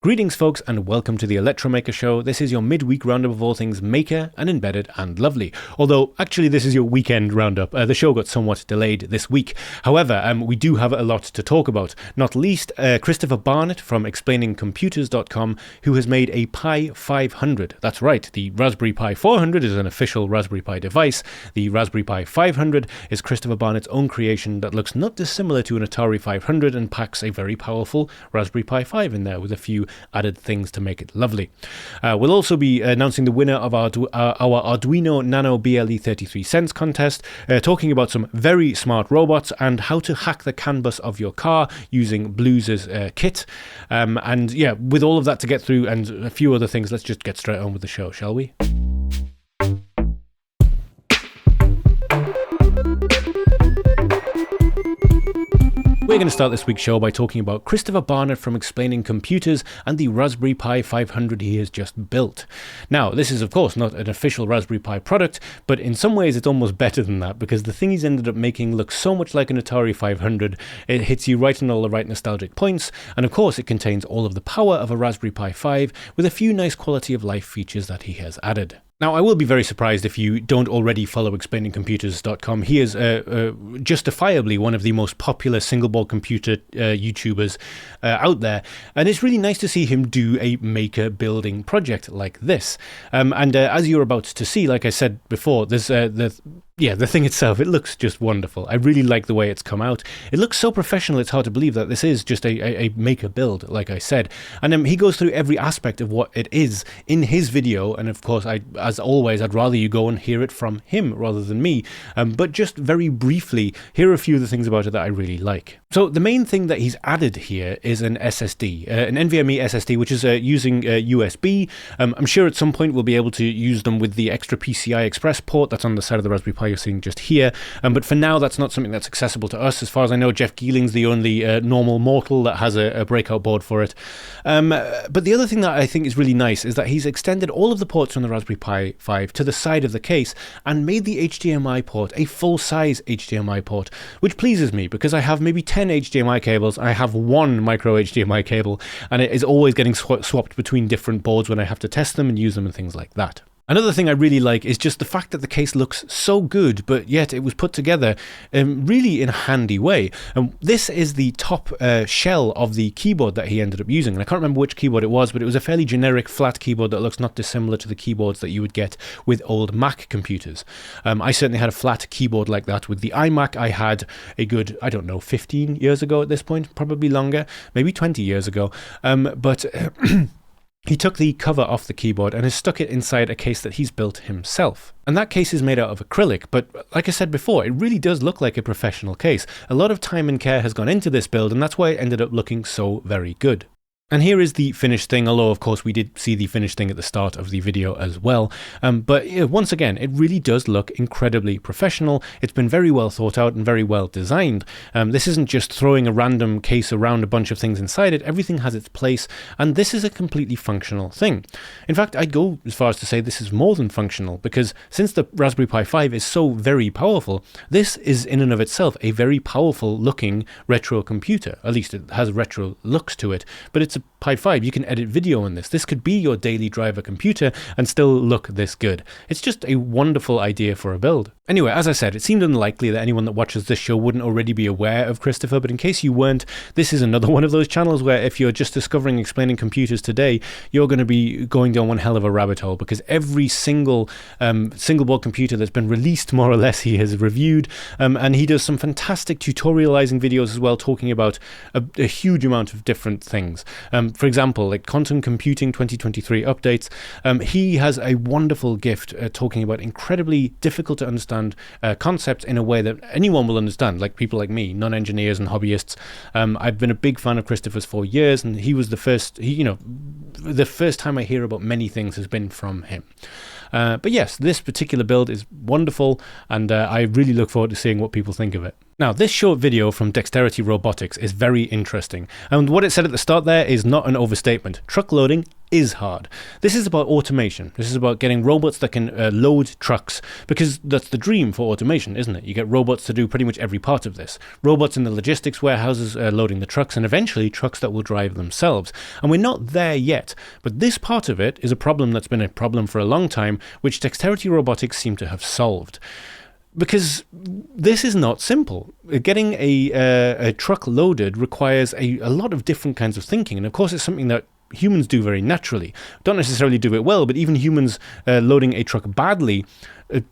Greetings folks and welcome to the Electromaker Show. This is your midweek roundup of all things maker and embedded and lovely. Although actually this is your weekend roundup. The show got somewhat delayed this week. However, we do have a lot to talk about. Not least Christopher Barnett from explainingcomputers.com, who has made a Pi 500. That's right, the Raspberry Pi 400 is an official Raspberry Pi device. The Raspberry Pi 500 is Christopher Barnett's own creation that looks not dissimilar to an Atari 500 and packs a very powerful Raspberry Pi 5 in there with a few added things to make it lovely. We'll also be announcing the winner of our Arduino Nano BLE 33 cents contest, talking about some very smart robots and how to hack the CAN bus of your car using Blues' kit. And yeah, with all of that to get through and a few other things, let's just get straight on with the show, shall we? We're going to start this week's show by talking about Christopher Barnett from Explaining Computers and the Raspberry Pi 500 he has just built. Now, this is of course not an official Raspberry Pi product, but in some ways it's almost better than that because the thing he's ended up making looks so much like an Atari 500, it hits you right in all the right nostalgic points, and of course it contains all of the power of a Raspberry Pi 5 with a few nice quality of life features that he has added. Now, I will be very surprised if you don't already follow explainingcomputers.com. He is justifiably one of the most popular single-board computer YouTubers out there, and it's really nice to see him do a maker-building project like this. As you're about to see, like I said before, there's the thing itself, it looks just wonderful. I really like the way it's come out. It looks so professional, it's hard to believe that this is just a maker build, like I said. And he goes through every aspect of what it is in his video, and of course, as always, I'd rather you go and hear it from him rather than me. But just very briefly, here are a few of the things about it that I really like. So the main thing that he's added here is an SSD, an NVMe SSD, which is using USB. I'm sure at some point we'll be able to use them with the extra PCI Express port that's on the side of the Raspberry Pi you're seeing just here. But for now, that's not something that's accessible to us. As far as I know, Jeff Geeling's the only normal mortal that has a breakout board for it. But the other thing that I think is really nice is that he's extended all of the ports from the Raspberry Pi 5 to the side of the case and made the HDMI port a full-size HDMI port, which pleases me because I have maybe 10 HDMI cables. I have one micro HDMI cable, and it is always getting swapped between different boards when I have to test them and use them and things like that. Another thing I really like is just the fact that the case looks so good, but yet it was put together really in a handy way. This is the top shell of the keyboard that he ended up using. And I can't remember which keyboard it was, but it was a fairly generic flat keyboard that looks not dissimilar to the keyboards that you would get with old Mac computers. I certainly had a flat keyboard like that with the iMac. I had a good, 15 years ago at this point, probably longer, maybe 20 years ago. He took the cover off the keyboard and has stuck it inside a case that he's built himself. And that case is made out of acrylic, but like I said before, it really does look like a professional case. A lot of time and care has gone into this build, and that's why it ended up looking so very good. And here is the finished thing, although of course we did see the finished thing at the start of the video as well. But once again, it really does look incredibly professional. It's been very well thought out and very well designed. This isn't just throwing a random case around a bunch of things inside it. Everything has its place, and this is a completely functional thing. In fact, I'd go as far as to say this is more than functional, because since the Raspberry Pi 5 is so very powerful, this is in and of itself a very powerful looking retro computer. At least it has retro looks to it, but it's a Pi 5, you can edit video on this. This could be your daily driver computer and still look this good. It's just a wonderful idea for a build. Anyway, as I said, it seemed unlikely that anyone that watches this show wouldn't already be aware of Christopher, but in case you weren't, this is another one of those channels where if you're just discovering Explaining Computers today, you're going to be going down one hell of a rabbit hole, because every single board computer that's been released, more or less, he has reviewed, and he does some fantastic tutorializing videos as well, talking about a huge amount of different things. For example, like Quantum Computing 2023 updates, he has a wonderful gift talking about incredibly difficult to understand concepts in a way that anyone will understand, like people like me, non-engineers and hobbyists. I've been a big fan of Christopher's for years, and he was the first, the first time I hear about many things has been from him. But yes, this particular build is wonderful, and I really look forward to seeing what people think of it. Now, this short video from Dexterity Robotics is very interesting, and what it said at the start there is not an overstatement. Truck loading is hard. This is about automation. This is about getting robots that can load trucks, because that's the dream for automation, isn't it? You get robots to do pretty much every part of this. Robots in the logistics warehouses loading the trucks, and eventually trucks that will drive themselves. And we're not there yet, but this part of it is a problem that's been a problem for a long time, which Dexterity Robotics seem to have solved. Because this is not simple. Getting a truck loaded requires a lot of different kinds of thinking. And of course, it's something that humans do very naturally. Don't necessarily do it well, but even humans loading a truck badly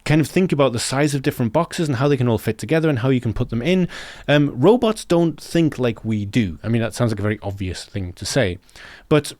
kind of think about the size of different boxes and how they can all fit together and how you can put them in. Robots don't think like we do. I mean, that sounds like a very obvious thing to say. But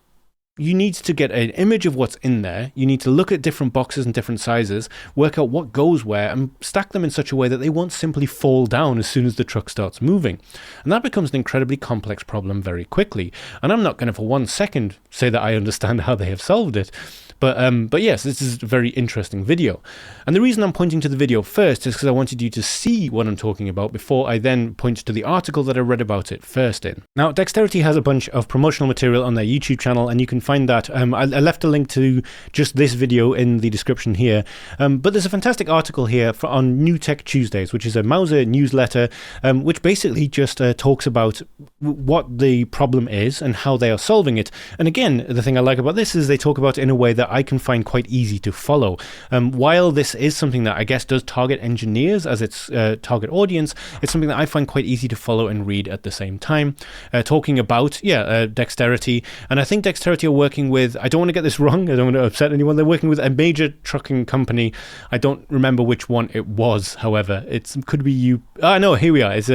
you need to get an image of what's in there. You need to look at different boxes and different sizes, work out what goes where, and stack them in such a way that they won't simply fall down as soon as the truck starts moving. And that becomes an incredibly complex problem very quickly. And I'm not going to for 1 second say that I understand how they have solved it. But yes, this is a very interesting video. And the reason I'm pointing to the video first is because I wanted you to see what I'm talking about before I then point to the article that I read about it first in. Now, Dexterity has a bunch of promotional material on their YouTube channel, and you can find that. I left a link to just this video in the description here. But there's a fantastic article here on New Tech Tuesdays, which is a Mauser newsletter, which basically just talks about what the problem is and how they are solving it. And again, the thing I like about this is they talk about it in a way that I can find quite easy to follow. While this is something that I guess does target engineers as its target audience, it's something that I find quite easy to follow and read at the same time. Talking about, Dexterity. And I think Dexterity are working with, I don't want to get this wrong, I don't want to upset anyone, they're working with a major trucking company. I don't remember which one it was, however. It could be you. No, here we are. It's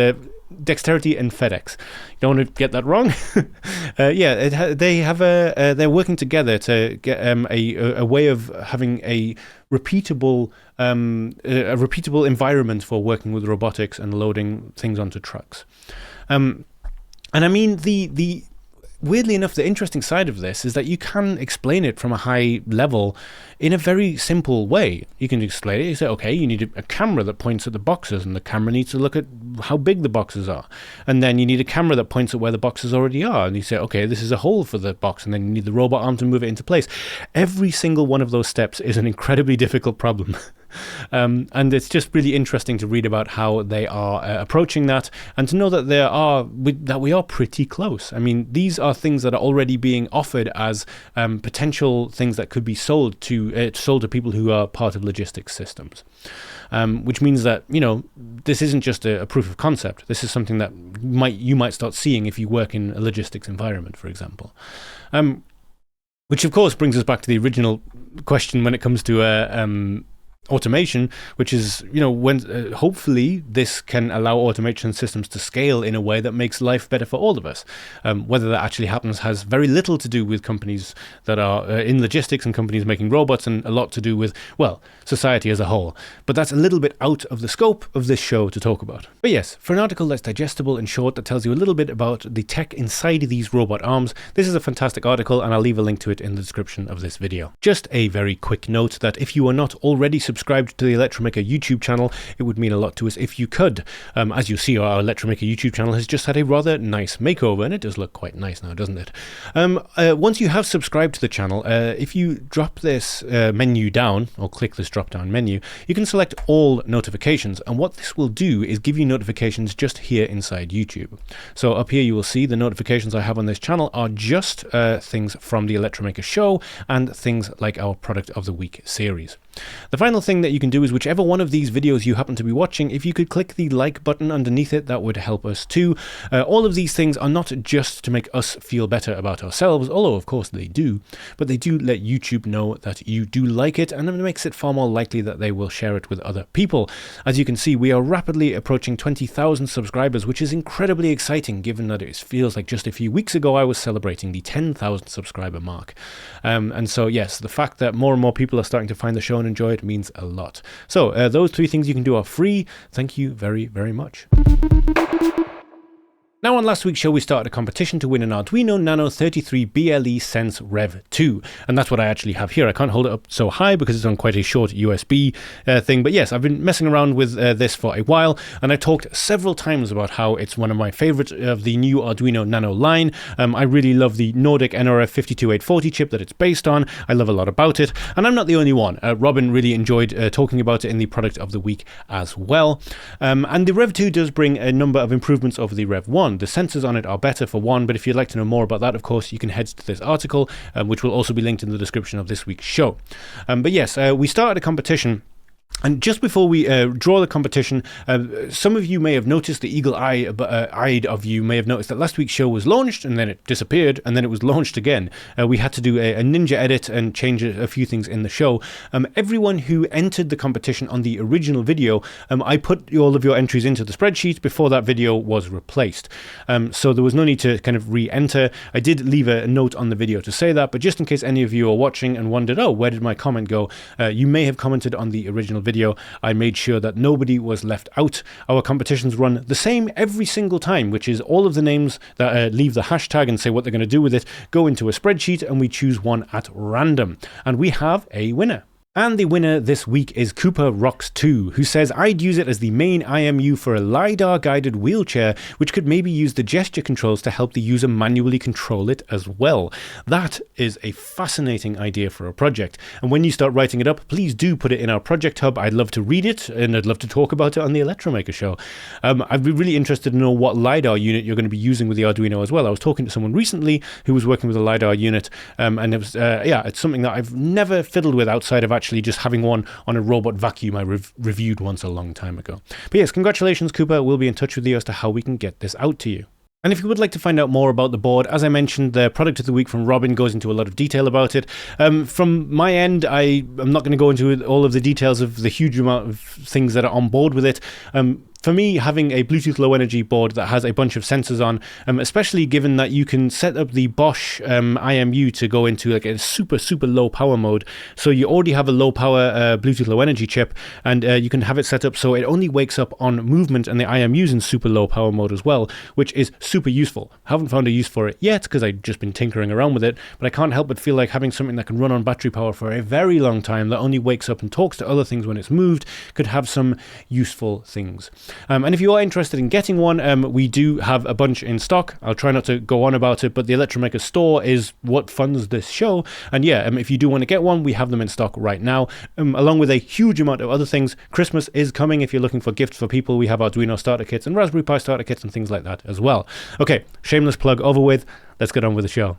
Dexterity and FedEx. You don't want to get that wrong. They have they're working together to get a way of having a repeatable environment for working with robotics and loading things onto trucks. And I mean, the weirdly enough, the interesting side of this is that you can explain it from a high level in a very simple way. You can explain it. You say, okay, you need a camera that points at the boxes, and the camera needs to look at how big the boxes are. And then you need a camera that points at where the boxes already are. And you say, okay, this is a hole for the box. And then you need the robot arm to move it into place. Every single one of those steps is an incredibly difficult problem. And it's just really interesting to read about how they are approaching that, and to know that we are pretty close. I mean, these are things that are already being offered as potential things that could be sold to people who are part of logistics systems. Which means that, this isn't just a proof of concept. This is something that you might start seeing if you work in a logistics environment, for example. Which of course brings us back to the original question when it comes to automation, which is, when hopefully this can allow automation systems to scale in a way that makes life better for all of us. Whether that actually happens has very little to do with companies that are in logistics and companies making robots, and a lot to do with, society as a whole. But that's a little bit out of the scope of this show to talk about. But yes, for an article that's digestible and short, that tells you a little bit about the tech inside these robot arms, this is a fantastic article, and I'll leave a link to it in the description of this video. Just a very quick note that if you are not already subscribed to the Electromaker YouTube channel, it would mean a lot to us if you could. As you see, our Electromaker YouTube channel has just had a rather nice makeover, and it does look quite nice now, doesn't it? Once you have subscribed to the channel, if you drop this menu down, or click this drop down menu, you can select all notifications, and what this will do is give you notifications just here inside YouTube. So up here you will see the notifications I have on this channel are just things from the Electromaker show and things like our Product of the Week series. The final thing that you can do is, whichever one of these videos you happen to be watching, if you could click the like button underneath it, that would help us too. All of these things are not just to make us feel better about ourselves, although of course they do, but they do let YouTube know that you do like it, and it makes it far more likely that they will share it with other people. As you can see, we are rapidly approaching 20,000 subscribers, which is incredibly exciting, given that it feels like just a few weeks ago I was celebrating the 10,000 subscriber mark. And so yes, the fact that more and more people are starting to find the show and enjoy it means a lot. So those three things you can do are free. Thank you very, very much. Now, on last week's show, we started a competition to win an Arduino Nano 33 BLE Sense Rev 2, and that's what I actually have here. I can't hold it up so high because it's on quite a short USB thing, but yes, I've been messing around with this for a while, and I've talked several times about how it's one of my favorites of the new Arduino Nano line. I really love the Nordic NRF 52840 chip that it's based on. I love a lot about it, and I'm not the only one. Robin really enjoyed talking about it in the product of the week as well. And the Rev 2 does bring a number of improvements over the Rev 1. The sensors on it are better for one, but if you'd like to know more about that, of course, you can head to this article, which will also be linked in the description of this week's show. But yes, we started a competition. And just before we draw the competition, some of you may have noticed, the eagle-eyed of you may have noticed that last week's show was launched and then it disappeared and then it was launched again. We had to do a ninja edit and change a few things in the show. Everyone who entered the competition on the original video, I put all of your entries into the spreadsheet before that video was replaced. So there was no need to kind of re-enter. I did leave a note on the video to say that, but just in case any of you are watching and wondered, oh, where did my comment go? You may have commented on the original video. I made sure that nobody was left out. Our competitions run the same every single time, which is all of the names that leave the hashtag and say what they're going to do with it go into a spreadsheet, and we choose one at random. And we have a winner. And the winner this week is Cooper Rocks 2, who says, I'd use it as the main IMU for a LiDAR-guided wheelchair, which could maybe use the gesture controls to help the user manually control it as well. That is a fascinating idea for a project. And when you start writing it up, please do put it in our project hub. I'd love to read it, and I'd love to talk about it on the Electromaker show. I'd be really interested to know what LiDAR unit you're going to be using with the Arduino as well. I was talking to someone recently who was working with a LiDAR unit, and it was, it's something that I've never fiddled with outside of actually just having one on a robot vacuum I reviewed once a long time ago. But yes, congratulations, Cooper. We'll be in touch with you as to how we can get this out to you. And if you would like to find out more about the board, as I mentioned, the product of the week from Robin goes into a lot of detail about it. From my end, I'm not going to go into all of the details of the huge amount of things that are on board with it. For me, having a Bluetooth Low Energy board that has a bunch of sensors on, especially given that you can set up the Bosch IMU to go into like a super, super low power mode. So you already have a low power Bluetooth Low Energy chip, and you can have it set up so it only wakes up on movement, and the IMU's in super low power mode as well, which is super useful. Haven't found a use for it yet because I've just been tinkering around with it, but I can't help but feel like having something that can run on battery power for a very long time that only wakes up and talks to other things when it's moved could have some useful things. And if you are interested in getting one, we do have a bunch in stock. I'll try not to go on about it, but the Electromaker store is what funds this show. And yeah, if you do want to get one, we have them in stock right now, along with a huge amount of other things. Christmas is coming. If you're looking for gifts for people, we have Arduino starter kits and Raspberry Pi starter kits and things like that as well. Okay, shameless plug over with. Let's get on with the show.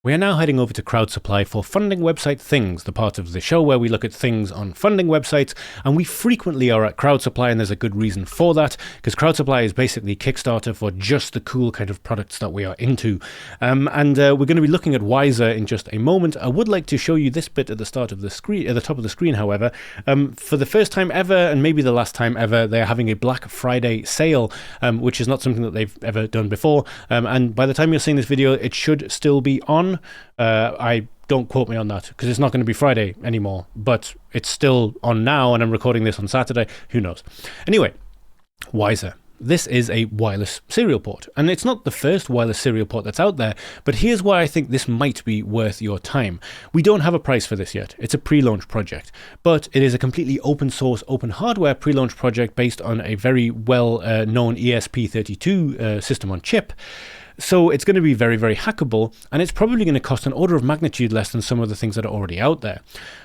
We are now heading over to Crowd Supply for funding website things, the part of the show where we look at things on funding websites, and we frequently are at Crowd Supply, and there's a good reason for that, because Crowd Supply is basically Kickstarter for just the cool kind of products that we are into. And we're going to be looking at Wiser in just a moment. I would like to show you this bit at the start of the screen, at the top of the screen, however. For the first time ever, and maybe the last time ever, they're having a Black Friday sale, which is not something that they've ever done before. And by the time you're seeing this video, it should still be on. I don't quote me on that because it's not going to be Friday anymore, but it's still on now, and I'm recording this on Saturday. Who knows? Anyway, Wiser. This is a wireless serial port, and it's not the first wireless serial port that's out there, but here's why I think this might be worth your time. We don't have a price for this yet. It's a pre-launch project, but it is a completely open source, open hardware pre-launch project based on a very well-known ESP32 system on chip. So it's going to be very, very hackable, and it's probably going to cost an order of magnitude less than some of the things that are already out there.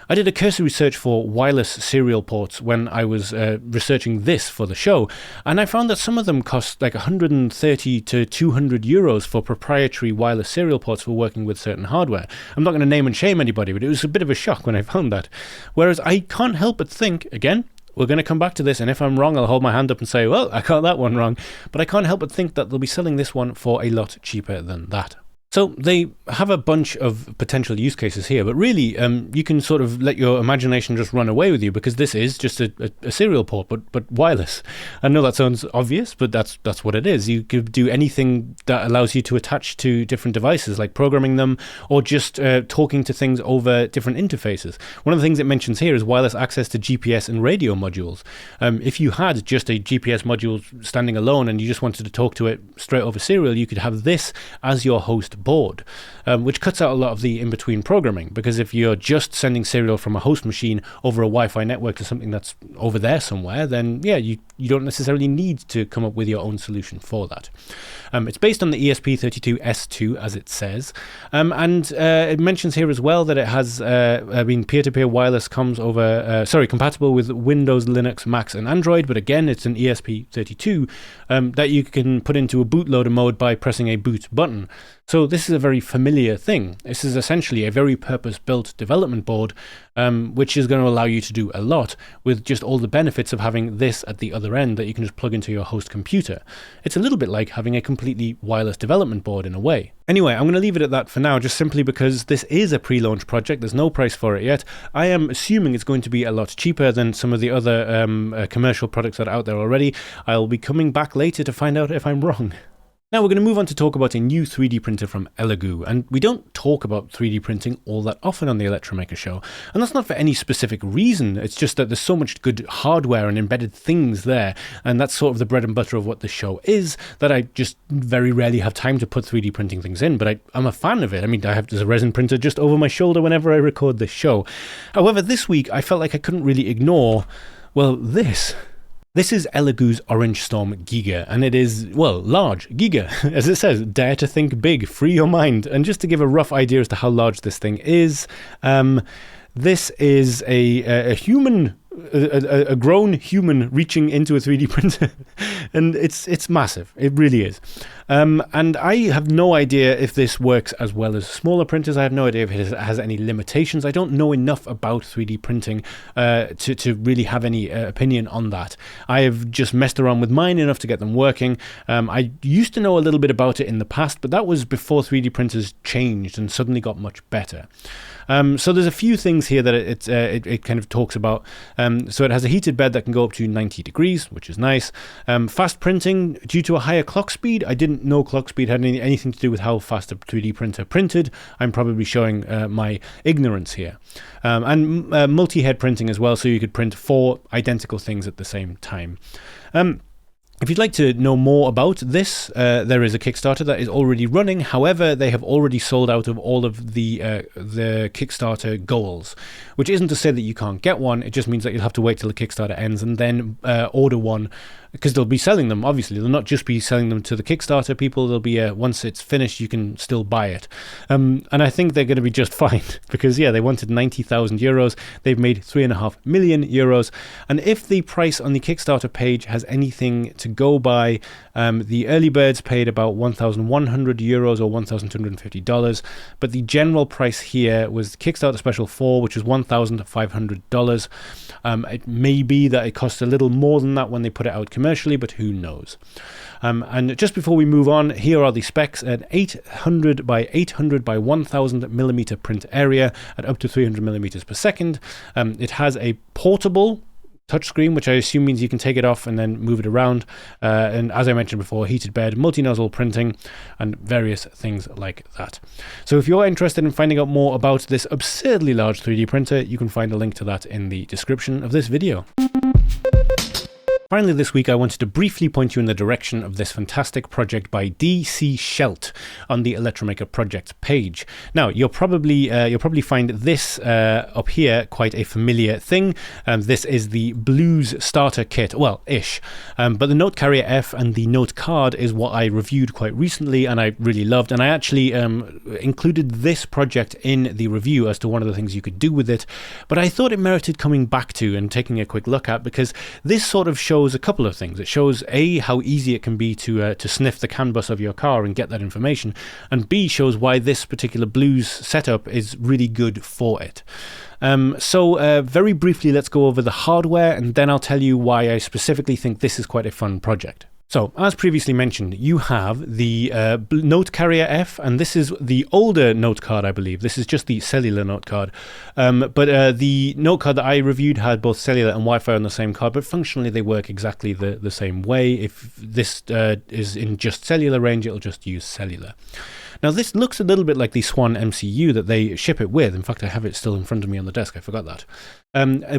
I did a cursory search for wireless serial ports when I was researching this for the show, and I found that some of them cost like 130 to 200 euros for proprietary wireless serial ports for working with certain hardware. I'm not going to name and shame anybody, but it was a bit of a shock when I found that. Whereas I can't help but think, again, we're going to come back to this, and if I'm wrong, I'll hold my hand up and say, well, I got that one wrong. But I can't help but think that they'll be selling this one for a lot cheaper than that. So they have a bunch of potential use cases here, but really you can sort of let your imagination just run away with you, because this is just a serial port, but wireless. I know that sounds obvious, but that's what it is. You could do anything that allows you to attach to different devices, like programming them or just talking to things over different interfaces. One of the things it mentions here is wireless access to GPS and radio modules. If you had just a GPS module standing alone and you just wanted to talk to it straight over serial, you could have this as your host board, which cuts out a lot of the in-between programming, because if you're just sending serial from a host machine over a Wi-Fi network to something that's over there somewhere, then yeah, you don't necessarily need to come up with your own solution for that. It's based on the ESP32S2, as it says, and it mentions here as well that it has peer-to-peer wireless comms over, compatible with Windows, Linux, Macs, and Android, but again, it's an ESP32 that you can put into a bootloader mode by pressing a boot button. So this is a very familiar thing. This is essentially a very purpose-built development board, which is going to allow you to do a lot with just all the benefits of having this at the other end that you can just plug into your host computer. It's a little bit like having a completely wireless development board in a way. Anyway, I'm going to leave it at that for now, just simply because this is a pre-launch project. There's no price for it yet. I am assuming it's going to be a lot cheaper than some of the other commercial products that are out there already. I'll be coming back later to find out if I'm wrong. Now we're going to move on to talk about a new 3D printer from Elegoo, and we don't talk about 3D printing all that often on the Electromaker show, and that's not for any specific reason. It's just that there's so much good hardware and embedded things there, and that's sort of the bread and butter of what the show is, that I just very rarely have time to put 3D printing things in, but I'm a fan of it. I mean, there's a resin printer just over my shoulder whenever I record this show. However, this week I felt like I couldn't really ignore, well, this. This is Elegoo's OrangeStorm Giga, and it is, well, large, Giga, as it says, dare to think big, free your mind. And just to give a rough idea as to how large this thing is, this is a human, a grown human reaching into a 3D printer, and it's massive. It really is. And I have no idea if this works as well as smaller printers. I have no idea if it has any limitations. I don't know enough about 3D printing to really have any opinion on that. I have just messed around with mine enough to get them working. I used to know a little bit about it in the past, but that was before 3D printers changed and suddenly got much better. So there's a few things here that it kind of talks about. So it has a heated bed that can go up to 90 degrees, which is nice. Fast printing due to a higher clock speed. I didn't know clock speed had anything to do with how fast a 3D printer printed. I'm probably showing my ignorance here. And multi-head printing as well, so you could print 4 identical things at the same time. If you'd like to know more about this, there is a Kickstarter that is already running. However, they have already sold out of all of the Kickstarter goals, which isn't to say that you can't get one. It just means that you'll have to wait till the Kickstarter ends and then order one, because they'll be selling them, obviously. They'll not just be selling them to the Kickstarter people. They'll be, once it's finished, you can still buy it. And I think they're going to be just fine, because, yeah, they wanted 90,000 euros. They've made 3.5 million euros. And if the price on the Kickstarter page has anything to go by, the early birds paid about 1,100 euros or $1,250. But the general price here was Kickstarter Special 4, which is $1,500. It may be that it costs a little more than that when they put it out commercially, but who knows. And just before we move on, here are the specs: an 800 by 800 by 1000 millimeter print area at up to 300 millimeters per second. It has a portable touchscreen, which I assume means you can take it off and then move it around. And as I mentioned before, heated bed, multi-nozzle printing, and various things like that. So if you're interested in finding out more about this absurdly large 3D printer, you can find a link to that in the description of this video. Finally, this week, I wanted to briefly point you in the direction of this fantastic project by DC Schelt on the Electromaker projects page. Now, you'll probably find this up here quite a familiar thing. This is the Blues starter kit, well, ish. But the Note Carrier F and the Note Card is what I reviewed quite recently, and I really loved. And I actually included this project in the review as to one of the things you could do with it. But I thought it merited coming back to and taking a quick look at, because this sort of shows a couple of things. It shows A, how easy it can be to sniff the CAN bus of your car and get that information, and B, shows why this particular Blues setup is really good for it. So very briefly, let's go over the hardware, and then I'll tell you why I specifically think this is quite a fun project. So, as previously mentioned, you have the Note Carrier F, and this is the older Note card, I believe. This is just the cellular Note card. But the Note card that I reviewed had both cellular and Wi-Fi on the same card, but functionally they work exactly the same way. If this is in just cellular range, it'll just use cellular. Now, this looks a little bit like the Swan MCU that they ship it with. In fact, I have it still in front of me on the desk. I forgot that.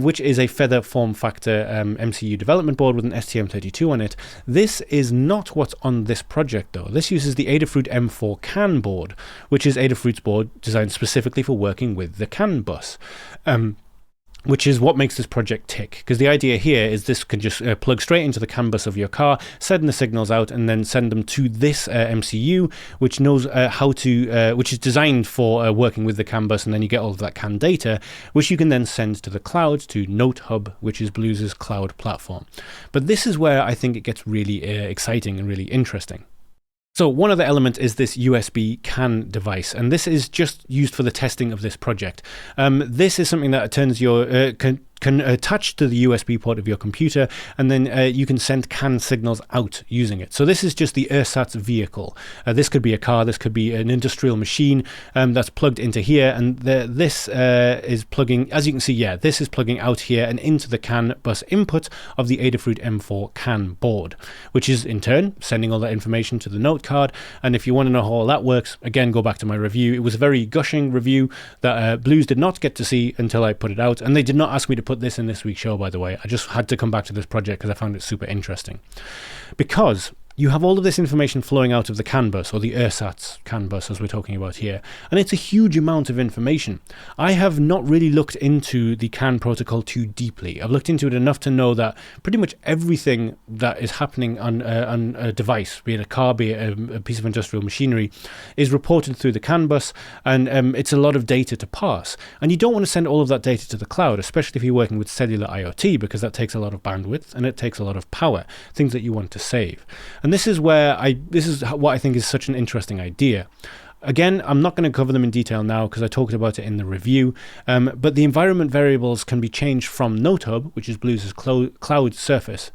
Which is a Feather form factor MCU development board with an STM32 on it. This is not what's on this project, though. This uses the Adafruit M4 CAN board, which is Adafruit's board designed specifically for working with the CAN bus. Which is what makes this project tick. Because the idea here is this can just plug straight into the CAN bus of your car, send the signals out, and then send them to this MCU, which knows which is designed for working with the CAN bus, and then you get all of that CAN data, which you can then send to the cloud, to Note Hub, which is Blues' cloud platform. But this is where I think it gets really exciting and really interesting. So one other element is this USB CAN device, and this is just used for the testing of this project. This is something that turns your can attach to the USB port of your computer, and then you can send CAN signals out using it. So this is just the ersatz vehicle. This could be a car, this could be an industrial machine that's plugged into here, and this is plugging, as you can see, this is plugging out here and into the CAN bus input of the Adafruit M4 CAN board, which is in turn sending all that information to the Note card. And if you want to know how all that works, again, go back to my review. It was a very gushing review that Blues did not get to see until I put it out, and they did not ask me to put this in this week's show, by the way. I just had to come back to this project because I found it super interesting. Because you have all of this information flowing out of the CAN bus, or the ersatz CAN bus as we're talking about here, and it's a huge amount of information. I have not really looked into the CAN protocol too deeply. I've looked into it enough to know that pretty much everything that is happening on a device, be it a car, be it a piece of industrial machinery, is reported through the CAN bus, and it's a lot of data to pass. And you don't want to send all of that data to the cloud, especially if you're working with cellular IoT, because that takes a lot of bandwidth and it takes a lot of power, things that you want to save. And this is what I think is such an interesting idea. Again, I'm not going to cover them in detail now because I talked about it in the review, but the environment variables can be changed from Note Hub, which is Blues' cloud service.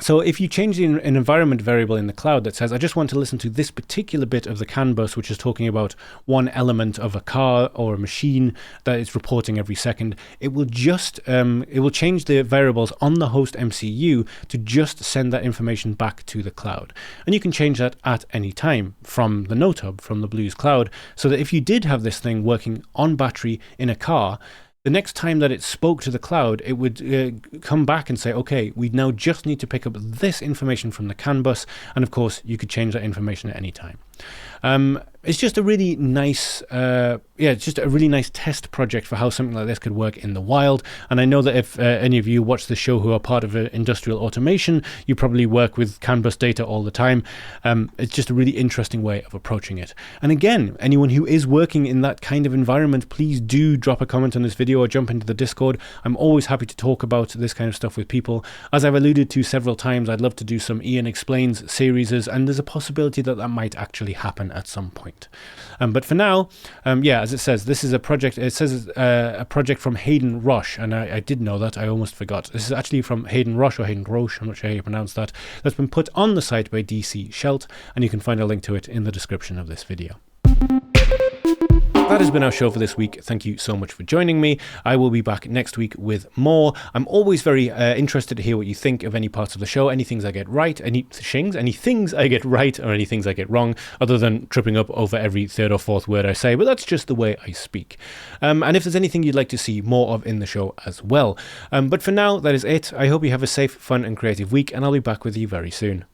So if you change an environment variable in the cloud that says, I just want to listen to this particular bit of the CAN bus, which is talking about one element of a car or a machine that it's reporting every second, it will just, it will change the variables on the host MCU to just send that information back to the cloud. And you can change that at any time from the Note Hub, from the Blues cloud, so that if you did have this thing working on battery in a car, the next time that it spoke to the cloud, it would come back and say, okay, we now just need to pick up this information from the CAN bus. And of course, you could change that information at any time. It's just a really nice, it's just a really nice test project for how something like this could work in the wild. And I know that if any of you watch the show who are part of industrial automation, you probably work with CAN bus data all the time. It's just a really interesting way of approaching it. And again, anyone who is working in that kind of environment, please do drop a comment on this video or jump into the Discord. I'm always happy to talk about this kind of stuff with people. As I've alluded to several times, I'd love to do some Ian Explains series, and there's a possibility that that might actually happen at some point. But for now, as it says, this is a project. It says a project from Hayden Roche, and I did know that. I almost forgot. This is actually from Hayden Roche, or Hayden Roche, I'm not sure how you pronounce that. That's been put on the site by DC Schelt, and you can find a link to it in the description of this video. That has been our show for this week. Thank you so much for joining me. I will be back next week with more. I'm always very interested to hear what you think of any parts of the show, any things I get right, any things I get right, or any things I get wrong, other than tripping up over every third or fourth word I say, but that's just the way I speak. And if there's anything you'd like to see more of in the show as well. But for now, that is it. I hope you have a safe, fun, and creative week, and I'll be back with you very soon.